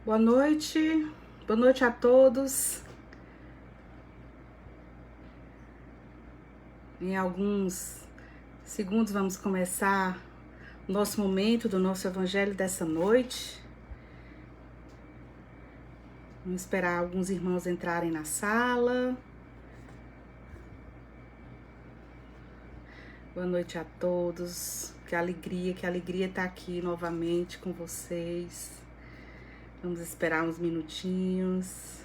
Boa noite a todos. Em alguns segundos vamos começar o nosso momento do nosso evangelho dessa noite. Vamos esperar alguns irmãos entrarem na sala. Boa noite a todos. Que alegria estar aqui novamente com vocês. Vamos esperar uns minutinhos.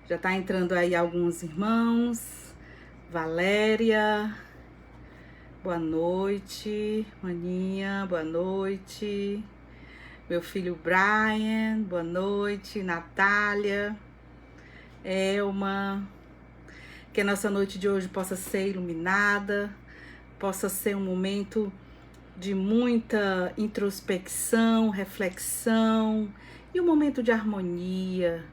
Já está entrando aí alguns irmãos. Valéria, boa noite. Maninha, boa noite. Meu filho Brian, boa noite. Natália, Elma. Que a nossa noite de hoje possa ser iluminada, possa ser um momento de muita introspecção, reflexão e um momento de harmonia,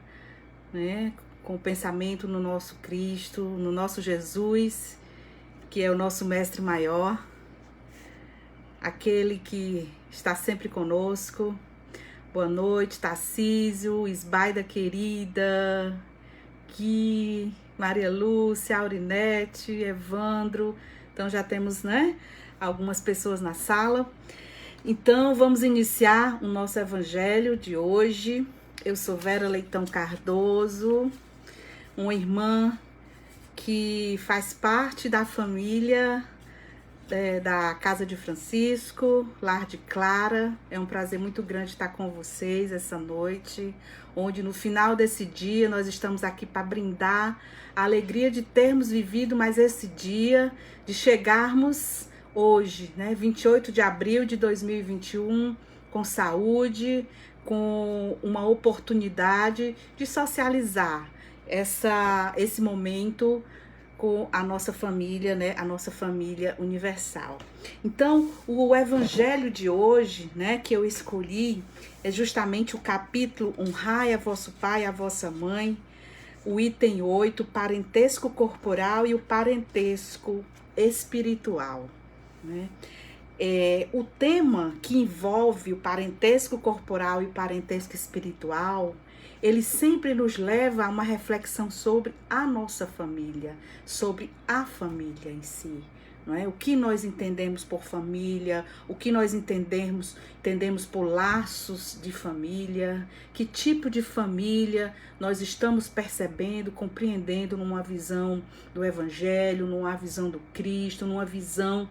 né? Com o pensamento no nosso Cristo, no nosso Jesus, que é o nosso mestre maior, aquele que está sempre conosco. Boa noite, Tarcísio, Isbaida querida, Gui, Maria Lúcia, Aurinete, Evandro. Então já temos, né, algumas pessoas na sala. Então vamos iniciar o nosso evangelho de hoje. Eu sou Vera Leitão Cardoso, uma irmã que faz parte da família da Casa de Francisco, Lar de Clara. É um prazer muito grande estar com vocês essa noite, onde no final desse dia nós estamos aqui para brindar a alegria de termos vivido mais esse dia, de chegarmos hoje, né, 28 de abril de 2021, com saúde, com uma oportunidade de socializar esse momento com a nossa família, né, a nossa família universal. Então, o evangelho de hoje, né, que eu escolhi, é justamente o capítulo Honrai a vosso pai e a vossa mãe, o item 8, parentesco corporal e o parentesco espiritual, né? O tema que envolve o parentesco corporal e o parentesco espiritual, ele sempre nos leva a uma reflexão sobre a nossa família, sobre a família em si, não é? O que nós entendemos por família, o que nós entendemos por laços de família, que tipo de família nós estamos percebendo, compreendendo numa visão do Evangelho, numa visão do Cristo, numa visão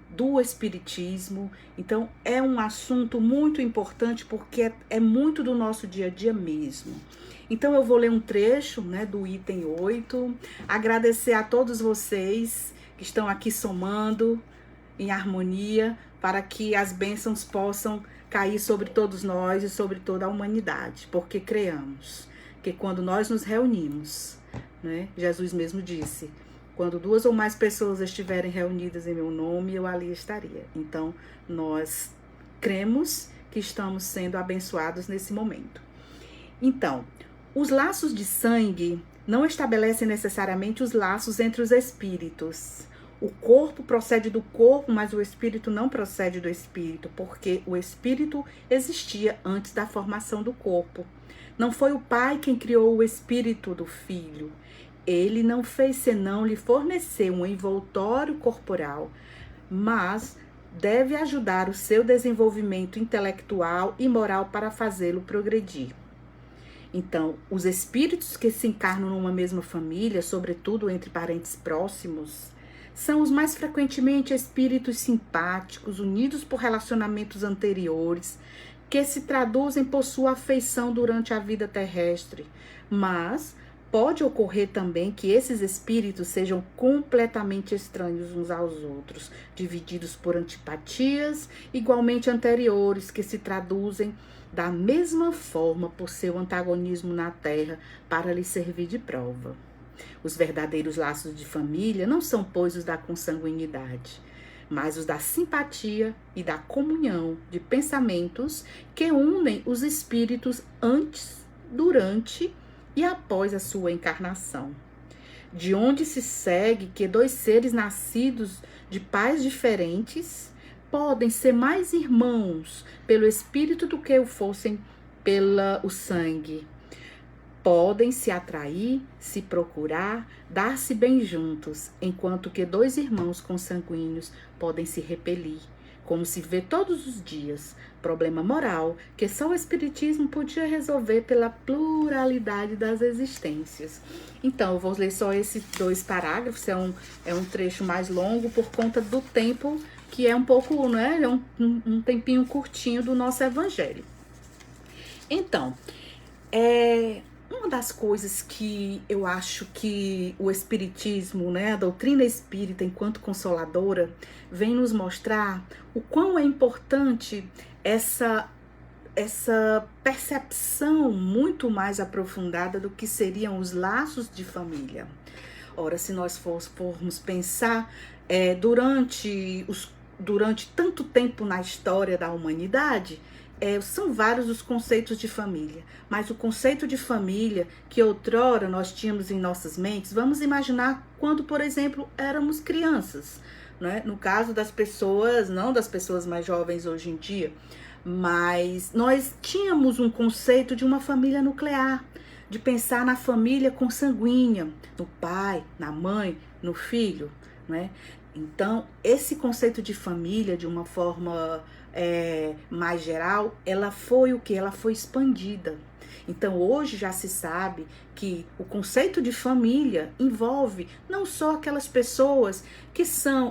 do Espiritismo. Então é um assunto muito importante porque é muito do nosso dia a dia mesmo. Então eu vou ler um trecho, né, do item 8, agradecer a todos vocês que estão aqui somando em harmonia para que as bênçãos possam cair sobre todos nós e sobre toda a humanidade, porque creamos que quando nós nos reunimos, né, Jesus mesmo disse: quando 2 ou mais pessoas estiverem reunidas em meu nome, eu ali estaria. Então, nós cremos que estamos sendo abençoados nesse momento. Então, os laços de sangue não estabelecem necessariamente os laços entre os espíritos. O corpo procede do corpo, mas o espírito não procede do espírito, porque o espírito existia antes da formação do corpo. Não foi o pai quem criou o espírito do filho. Ele não fez senão lhe fornecer um envoltório corporal, mas deve ajudar o seu desenvolvimento intelectual e moral para fazê-lo progredir. Então, os espíritos que se encarnam numa mesma família, sobretudo entre parentes próximos, são os mais frequentemente espíritos simpáticos, unidos por relacionamentos anteriores, que se traduzem por sua afeição durante a vida terrestre, mas pode ocorrer também que esses espíritos sejam completamente estranhos uns aos outros, divididos por antipatias igualmente anteriores, que se traduzem da mesma forma por seu antagonismo na Terra para lhe servir de prova. Os verdadeiros laços de família não são, pois, os da consanguinidade, mas os da simpatia e da comunhão de pensamentos que unem os espíritos antes, durante e após a sua encarnação. De onde se segue que 2 seres nascidos de pais diferentes podem ser mais irmãos pelo espírito do que o fossem pela o sangue. Podem se atrair, se procurar, dar-se bem juntos, enquanto que dois irmãos consanguíneos podem se repelir, como se vê todos os dias. Problema moral que só o Espiritismo podia resolver pela pluralidade das existências. Então, eu vou ler só esses 2 parágrafos, é um trecho mais longo por conta do tempo, que é um pouco, né, é um tempinho curtinho do nosso evangelho. Então, uma das coisas que eu acho que o Espiritismo, né, a doutrina espírita enquanto consoladora, vem nos mostrar o quão é importante essa percepção muito mais aprofundada do que seriam os laços de família. Ora, se nós formos pensar, durante tanto tempo na história da humanidade, são vários os conceitos de família, mas o conceito de família que outrora nós tínhamos em nossas mentes, vamos imaginar quando, por exemplo, éramos crianças, né? No caso das pessoas, não das pessoas mais jovens hoje em dia, mas nós tínhamos um conceito de uma família nuclear, de pensar na família consanguínea, no pai, na mãe, no filho, né? Então, esse conceito de família, de uma forma mais geral, ela foi o que? Ela foi expandida. Então, hoje já se sabe que o conceito de família envolve não só aquelas pessoas que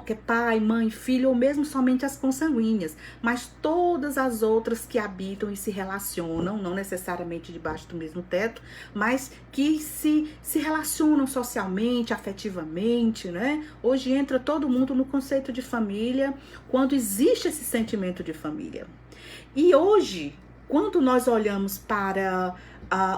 é pai, mãe, filho, ou mesmo somente as consanguíneas, mas todas as outras que habitam e se relacionam, não necessariamente debaixo do mesmo teto, mas que se relacionam socialmente, afetivamente, né? Hoje entra todo mundo no conceito de família, quando existe esse sentimento de família. E hoje, quando nós olhamos para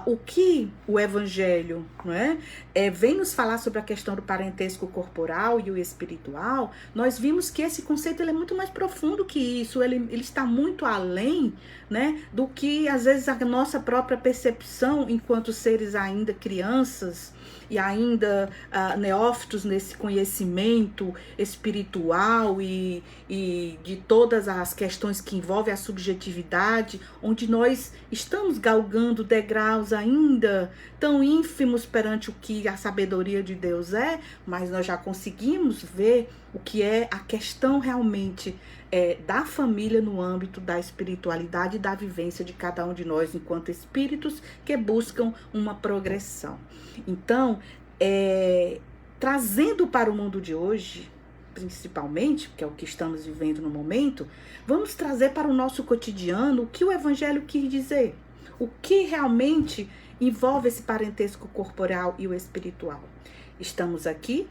o que o Evangelho, não vem nos falar sobre a questão do parentesco corporal e o espiritual, nós vimos que esse conceito ele é muito mais profundo que isso, ele está muito além, né, do que às vezes a nossa própria percepção enquanto seres ainda crianças e ainda neófitos nesse conhecimento espiritual e de todas as questões que envolvem a subjetividade, onde nós estamos galgando degraus ainda tão ínfimos perante o que a sabedoria de Deus é, mas nós já conseguimos ver o que é a questão realmente da família no âmbito da espiritualidade e da vivência de cada um de nós enquanto espíritos que buscam uma progressão. Então, trazendo para o mundo de hoje, principalmente, que é o que estamos vivendo no momento, vamos trazer para o nosso cotidiano o que o Evangelho quis dizer, o que realmente envolve esse parentesco corporal e o espiritual. Estamos aqui,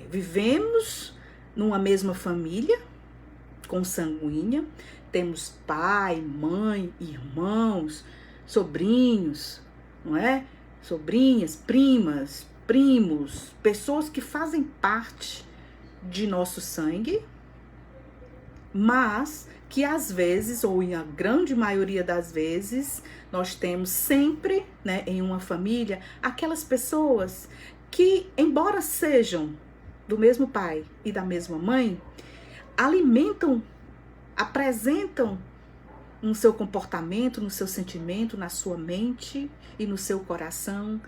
vivemos numa mesma família consanguínea, temos pai, mãe, irmãos, sobrinhos, não é? Sobrinhas, primas, primos, pessoas que fazem parte de nosso sangue, mas que às vezes, ou em a grande maioria das vezes, nós temos sempre, né, em uma família, aquelas pessoas que, embora sejam do mesmo pai e da mesma mãe, apresentam no seu comportamento, no seu sentimento, na sua mente e no seu coração,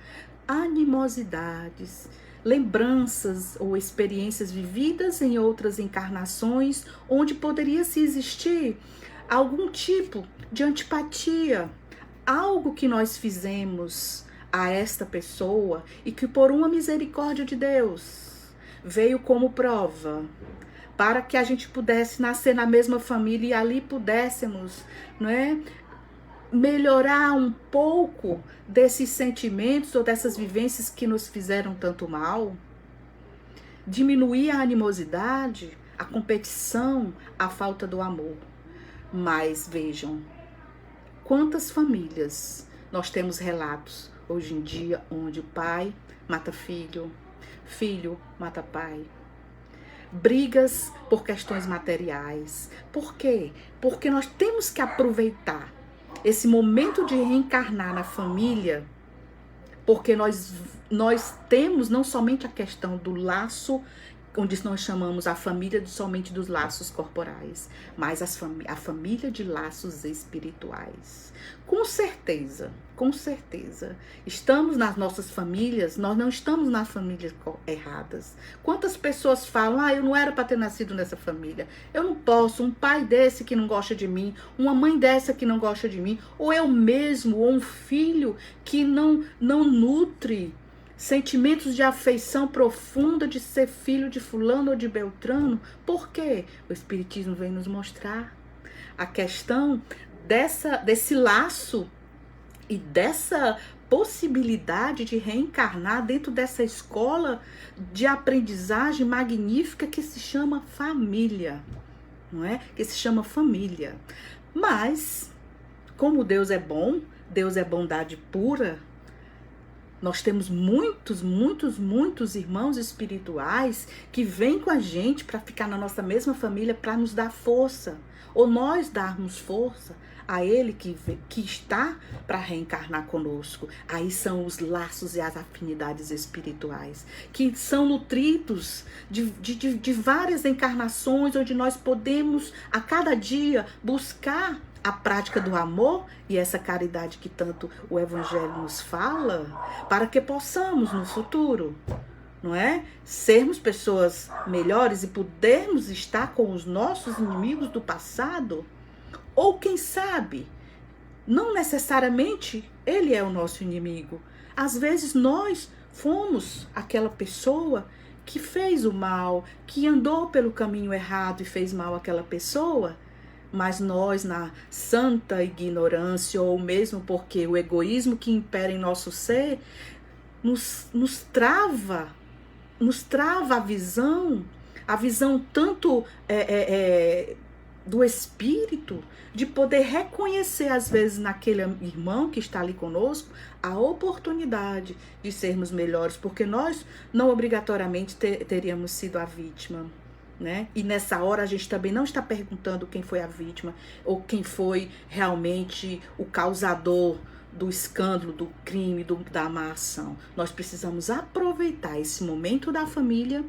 animosidades, lembranças ou experiências vividas em outras encarnações, onde poderia se existir algum tipo de antipatia, algo que nós fizemos a esta pessoa e que por uma misericórdia de Deus veio como prova, para que a gente pudesse nascer na mesma família e ali pudéssemos, não é, melhorar um pouco desses sentimentos ou dessas vivências que nos fizeram tanto mal, diminuir a animosidade, a competição, a falta do amor. Mas vejam, quantas famílias nós temos relatos hoje em dia onde o pai mata filho, filho mata pai, brigas por questões materiais. Por quê? Porque nós temos que aproveitar esse momento de reencarnar na família, porque nós temos não somente a questão do laço onde nós chamamos a família somente dos laços corporais, mas a família de laços espirituais. Com certeza, estamos nas nossas famílias, nós não estamos nas famílias erradas. Quantas pessoas falam, eu não era para ter nascido nessa família, eu não posso, um pai desse que não gosta de mim, uma mãe dessa que não gosta de mim, ou eu mesmo, ou um filho que não nutre sentimentos de afeição profunda de ser filho de fulano ou de beltrano. Por quê? O Espiritismo vem nos mostrar a questão desse laço e dessa possibilidade de reencarnar dentro dessa escola de aprendizagem magnífica que se chama família, não é? Que se chama família. Mas, como Deus é bondade pura, nós temos muitos irmãos espirituais que vêm com a gente para ficar na nossa mesma família para nos dar força, ou nós darmos força a ele que está para reencarnar conosco. Aí são os laços e as afinidades espirituais, que são nutridos de várias encarnações, onde nós podemos a cada dia buscar a prática do amor e essa caridade que tanto o Evangelho nos fala, para que possamos no futuro, não é? Sermos pessoas melhores e podermos estar com os nossos inimigos do passado, ou quem sabe, não necessariamente ele é o nosso inimigo. Às vezes nós fomos aquela pessoa que fez o mal, que andou pelo caminho errado e fez mal àquela pessoa, mas nós, na santa ignorância, ou mesmo porque o egoísmo que impera em nosso ser, nos trava a visão tanto do espírito, de poder reconhecer, às vezes, naquele irmão que está ali conosco, a oportunidade de sermos melhores, porque nós não obrigatoriamente teríamos sido a vítima, né? E nessa hora a gente também não está perguntando quem foi a vítima ou quem foi realmente o causador do escândalo, do crime, da má ação. Nós precisamos aproveitar esse momento da família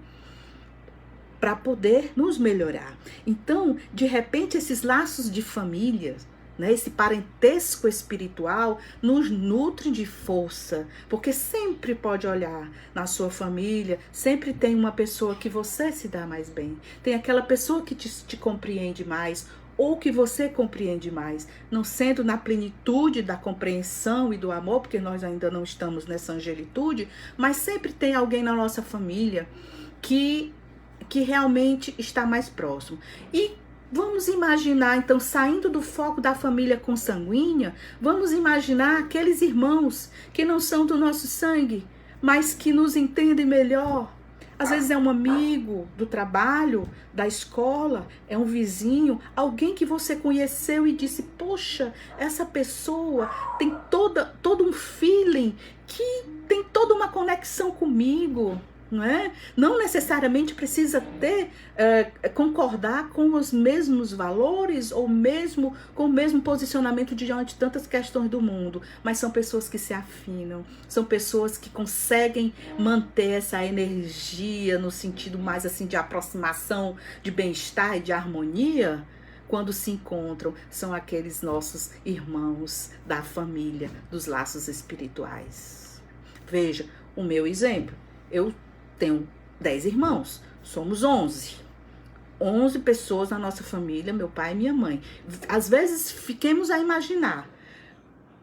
para poder nos melhorar. Então, de repente, esses laços de família, né, esse parentesco espiritual nos nutre de força, porque sempre pode olhar na sua família, sempre tem uma pessoa que você se dá mais bem, tem aquela pessoa que te compreende mais, ou que você compreende mais, não sendo na plenitude da compreensão e do amor, porque nós ainda não estamos nessa angelitude, mas sempre tem alguém na nossa família que realmente está mais próximo. E vamos imaginar, então, saindo do foco da família consanguínea, vamos imaginar aqueles irmãos que não são do nosso sangue, mas que nos entendem melhor. Às vezes é um amigo do trabalho, da escola, é um vizinho, alguém que você conheceu e disse, poxa, essa pessoa tem todo um feeling, que tem toda uma conexão comigo. Não é? Não necessariamente precisa concordar com os mesmos valores ou mesmo com o mesmo posicionamento diante de tantas questões do mundo, mas são pessoas que se afinam, são pessoas que conseguem manter essa energia no sentido mais assim de aproximação, de bem-estar e de harmonia. Quando se encontram, são aqueles nossos irmãos da família, dos laços espirituais. Veja, o meu exemplo, eu tenho 10 irmãos, somos 11 pessoas na nossa família, meu pai e minha mãe. Às vezes fiquemos a imaginar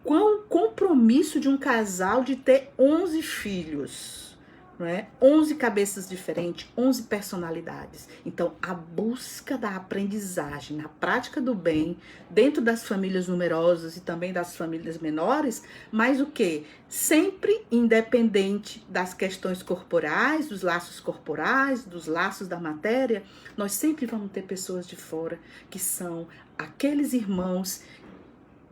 qual o compromisso de um casal de ter 11 filhos, não é? 11 cabeças diferentes, 11 personalidades. Então, a busca da aprendizagem, na prática do bem, dentro das famílias numerosas e também das famílias menores, mas o quê? Sempre independente das questões corporais, dos laços corporais, dos laços da matéria, nós sempre vamos ter pessoas de fora que são aqueles irmãos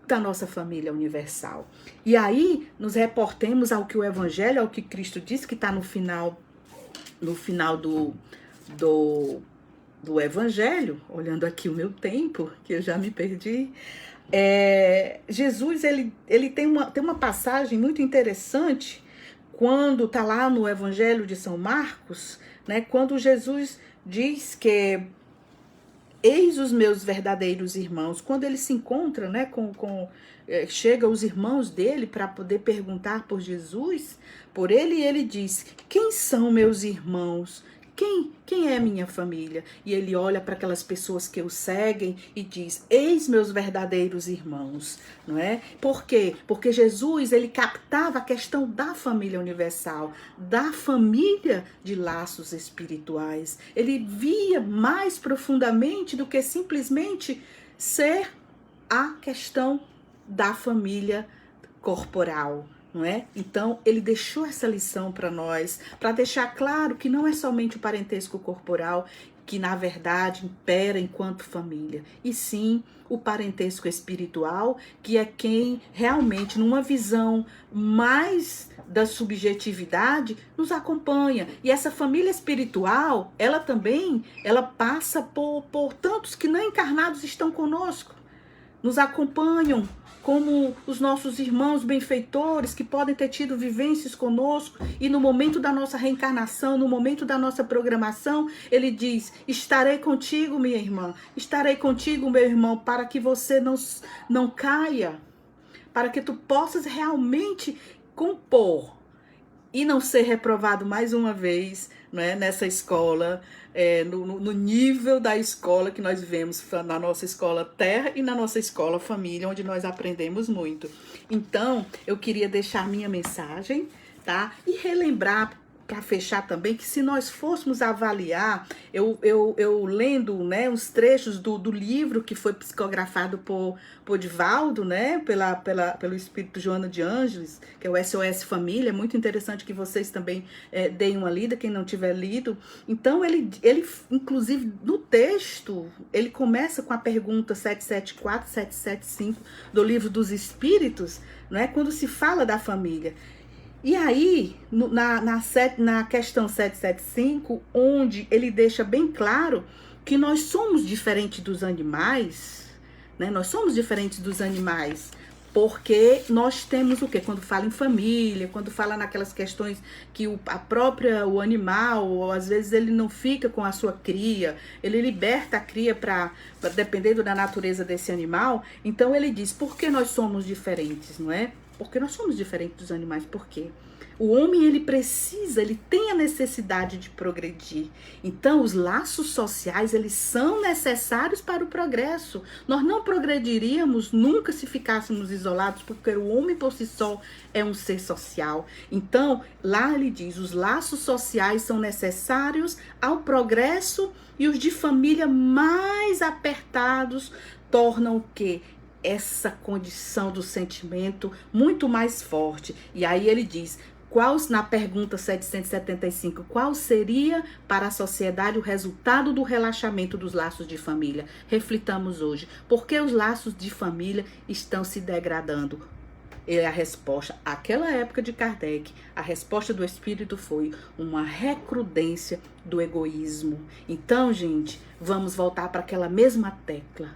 da nossa família universal. E aí nos reportemos ao que o Evangelho, ao que Cristo disse, que está no final do Evangelho, olhando aqui o meu tempo, que eu já me perdi. Jesus, ele tem uma passagem muito interessante, quando está lá no Evangelho de São Marcos, né? Quando Jesus diz que eis os meus verdadeiros irmãos, quando ele se encontra, né, chega os irmãos dele para poder perguntar por Jesus, por ele, e ele diz: quem são meus irmãos? Quem é minha família? E ele olha para aquelas pessoas que o seguem e diz: eis meus verdadeiros irmãos, não é? Por quê? Porque Jesus, ele captava a questão da família universal, da família de laços espirituais. Ele via mais profundamente do que simplesmente ser a questão da família corporal. Não é? Então, ele deixou essa lição para nós, para deixar claro que não é somente o parentesco corporal que, na verdade, impera enquanto família, e sim o parentesco espiritual, que é quem realmente, numa visão mais da subjetividade, nos acompanha. E essa família espiritual, ela passa por tantos que não encarnados estão conosco, nos acompanham como os nossos irmãos benfeitores que podem ter tido vivências conosco, e no momento da nossa reencarnação, no momento da nossa programação, ele diz: estarei contigo, minha irmã, estarei contigo, meu irmão, para que você não caia, para que tu possas realmente compor e não ser reprovado mais uma vez, né, nessa escola, no nível da escola que nós vivemos, na nossa escola terra e na nossa escola família, onde nós aprendemos muito. Então, eu queria deixar minha mensagem, tá? E relembrar, para fechar também, que se nós fôssemos avaliar, eu lendo, né, os trechos do livro que foi psicografado por Divaldo, né, pelo Espírito Joana de Ângeles, que é o SOS Família, é muito interessante que vocês também deem uma lida, quem não tiver lido. Então, ele inclusive, no texto, ele começa com a pergunta 774, 775 do Livro dos Espíritos, né, quando se fala da família. E aí, na questão 775, onde ele deixa bem claro que nós somos diferentes dos animais, né? Nós somos diferentes dos animais, porque nós temos o quê? Quando fala em família, quando fala naquelas questões que o animal, ou às vezes ele não fica com a sua cria, ele liberta a cria dependendo da natureza desse animal. Então ele diz: por que nós somos diferentes, não é? Porque nós somos diferentes dos animais. Por quê? O homem, ele tem a necessidade de progredir. Então, os laços sociais, eles são necessários para o progresso. Nós não progrediríamos nunca se ficássemos isolados, porque o homem por si só é um ser social. Então, lá ele diz: os laços sociais são necessários ao progresso, e os de família mais apertados tornam o quê? Essa condição do sentimento muito mais forte. E aí ele diz: na pergunta 775, qual seria para a sociedade o resultado do relaxamento dos laços de família? Reflitamos hoje. Por que os laços de família estão se degradando? E a resposta, aquela época de Kardec, a resposta do Espírito foi uma recrudência do egoísmo. Então, gente, vamos voltar para aquela mesma tecla.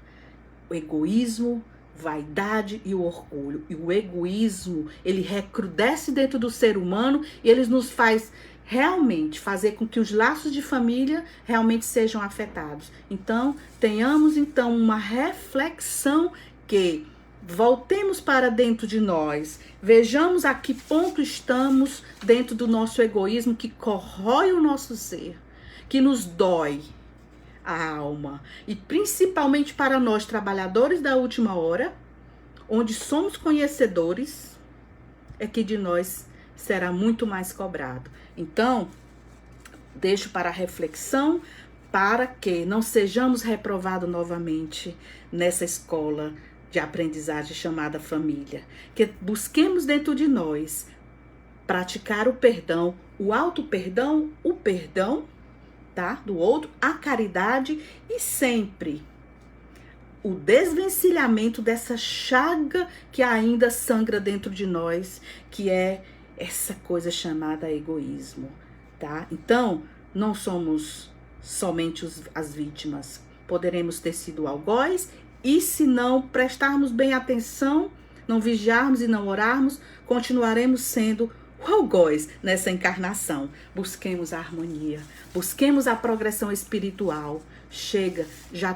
O egoísmo, vaidade e o orgulho. E o egoísmo, ele recrudesce dentro do ser humano, e ele nos faz realmente fazer com que os laços de família realmente sejam afetados. Então, tenhamos então uma reflexão, que voltemos para dentro de nós, vejamos a que ponto estamos dentro do nosso egoísmo, que corrói o nosso ser, que nos dói a alma, e principalmente para nós, trabalhadores da última hora, onde somos conhecedores, é que de nós será muito mais cobrado. Então, deixo para a reflexão, para que não sejamos reprovados novamente nessa escola de aprendizagem chamada família, que busquemos dentro de nós praticar o perdão, o auto-perdão, o perdão, tá, do outro, a caridade, e sempre o desvencilhamento dessa chaga que ainda sangra dentro de nós, que é essa coisa chamada egoísmo, tá? Então, não somos somente as vítimas, poderemos ter sido algoz, e se não prestarmos bem atenção, não vigiarmos e não orarmos, continuaremos sendo o algoz nessa encarnação. Busquemos a harmonia, busquemos a progressão espiritual. Chega, já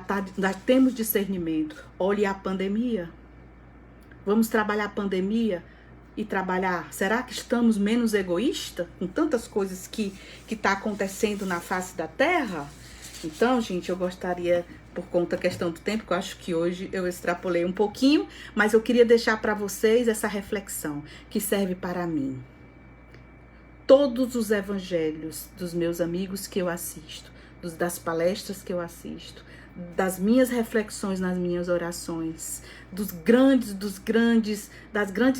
temos discernimento. Olhe a pandemia. Vamos trabalhar a pandemia e trabalhar. Será que estamos menos egoístas com tantas coisas que tá acontecendo na face da Terra? Então, gente, eu gostaria, por conta da questão do tempo, que eu acho que hoje eu extrapolei um pouquinho, mas eu queria deixar para vocês essa reflexão que serve para mim. Todos os evangelhos dos meus amigos que eu assisto, das palestras que eu assisto, das minhas reflexões nas minhas orações, das grandes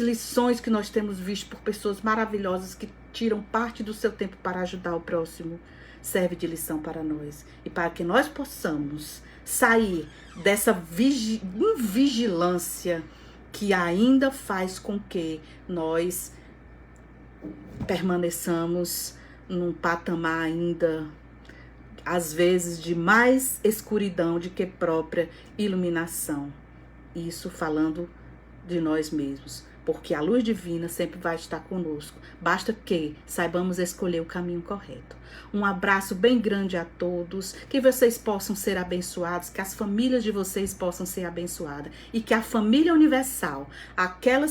lições que nós temos visto por pessoas maravilhosas que tiram parte do seu tempo para ajudar o próximo, serve de lição para nós. E para que nós possamos sair dessa vigilância que ainda faz com que nós permaneçamos num patamar ainda, às vezes, de mais escuridão do que própria iluminação. Isso falando de nós mesmos, porque a luz divina sempre vai estar conosco. Basta que saibamos escolher o caminho correto. Um abraço bem grande a todos, que vocês possam ser abençoados, que as famílias de vocês possam ser abençoadas e que a família universal, aquela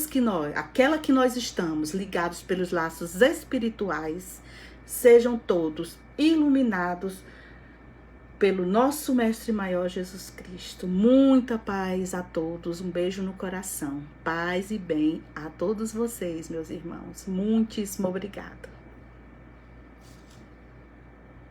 que nós estamos ligados pelos laços espirituais, sejam todos iluminados pelo nosso Mestre Maior Jesus Cristo. Muita paz a todos, um beijo no coração, paz e bem a todos vocês, meus irmãos. Muitíssimo obrigada.